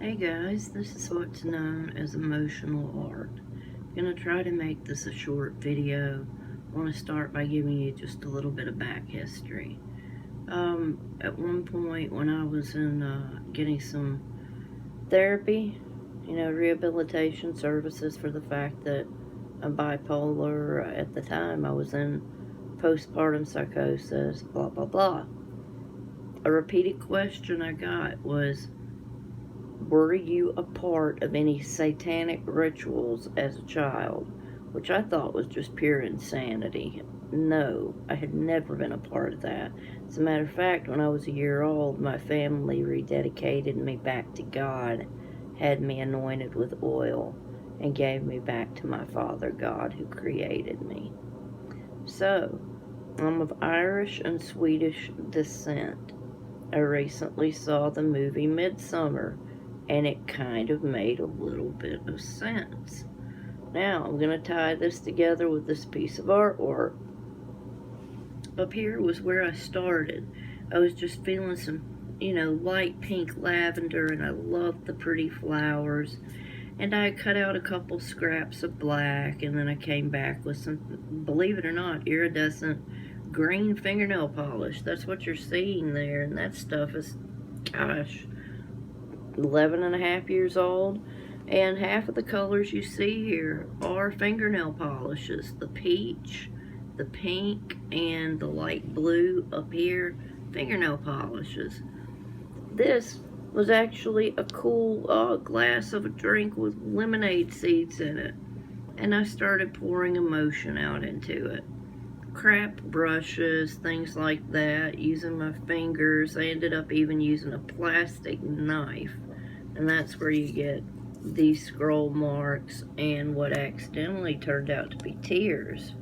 Hey guys, this is what's known as emotional art. I'm going to try to make this a short video. I want to start by giving you just a little bit of back history. At one point when I was in getting some therapy, rehabilitation services for the fact that I'm bipolar. At the time I was in postpartum psychosis, blah blah blah. A repeated question I got was, were you a part of any satanic rituals as a child? Which I thought was just pure insanity. No, I had never been a part of that. As a matter of fact, when I was a year old, my family rededicated me back to God, had me anointed with oil, and gave me back to my Father God who created me. So, I'm of Irish and Swedish descent. I recently saw the movie Midsummer, and it kind of made a little bit of sense. Now, I'm going to tie this together with this piece of artwork. Up here was where I started. I was just feeling some, light pink lavender, and I loved the pretty flowers. And I cut out a couple scraps of black, and then I came back with some, believe it or not, iridescent green fingernail polish. That's what you're seeing there, and that stuff is, gosh, 11 and a half years old, and half of the colors you see here are fingernail polishes. The peach, the pink, and the light blue up here, fingernail polishes. This was actually a cool glass of a drink with lemonade seeds in it, and I started pouring emotion out into it. Crap brushes, things like that, using my fingers. I ended up even using a plastic knife, and that's where you get these scroll marks and what accidentally turned out to be tears.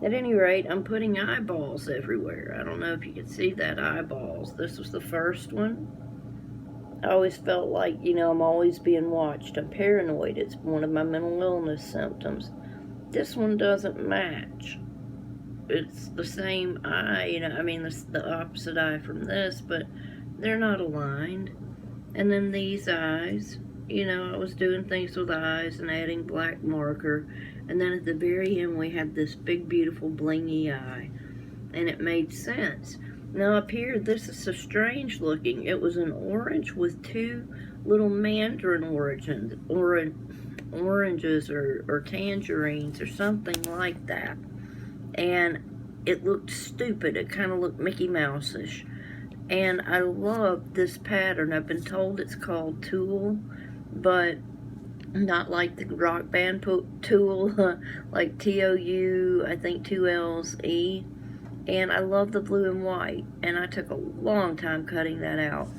At any rate, I'm putting eyeballs everywhere. I don't know if you can see that, eyeballs. This was the first one. I always felt like, I'm always being watched. I'm paranoid. It's one of my mental illness symptoms. This one doesn't match. It's the same eye, it's the opposite eye from this, but they're not aligned. And then these eyes, I was doing things with eyes and adding black marker. And then at the very end, we had this big, beautiful, blingy eye. And it made sense. Now up here, this is so strange looking. It was an orange with two little mandarin oranges or tangerines or something like that. And it looked stupid. It kind of looked Mickey Mouse-ish. And I love this pattern. I've been told it's called Tool, but not like the rock band Tool, like T-O-U, I think 2 L's, E. And I love the blue and white, and I took a long time cutting that out.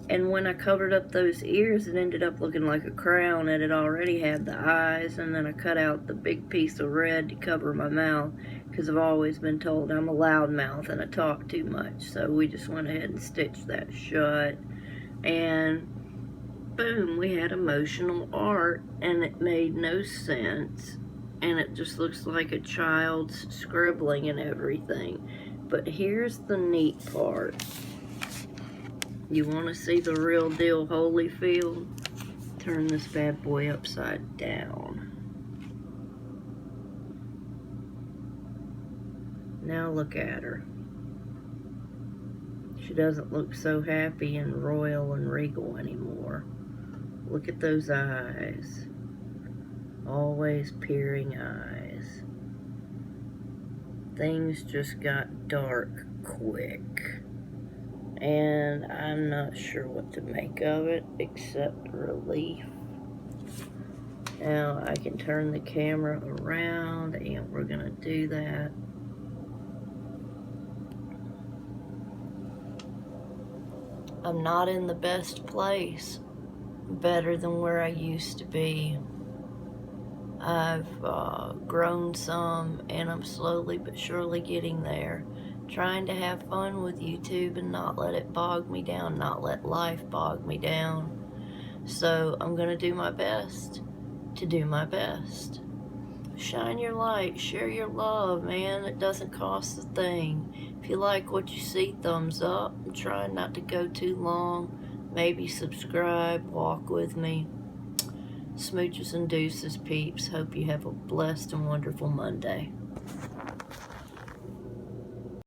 And when I covered up those ears, it ended up looking like a crown, and it already had the eyes, and then I cut out the big piece of red to cover my mouth, because I've always been told I'm a loudmouth and I talk too much. So we just went ahead and stitched that shut, and boom, we had emotional art, and it made no sense, and it just looks like a child's scribbling and everything. But here's the neat part. You want to see the real deal Holyfield? Turn this bad boy upside down. Now look at her. She doesn't look so happy and royal and regal anymore. Look at those eyes. Always peering eyes. Things just got dark quick. And I'm not sure what to make of it except relief. Now I can turn the camera around, and we're gonna do that. I'm not in the best place. Better than where I used to be. I've grown some, and I'm slowly but surely getting there. Trying to have fun with YouTube and not let it bog me down, not let life bog me down. So I'm gonna do my best to do my best. Shine your light, share your love, man. It doesn't cost a thing. If you like what you see, thumbs up. I'm trying not to go too long. Maybe subscribe, walk with me. Smooches and deuces, peeps. Hope you have a blessed and wonderful Monday.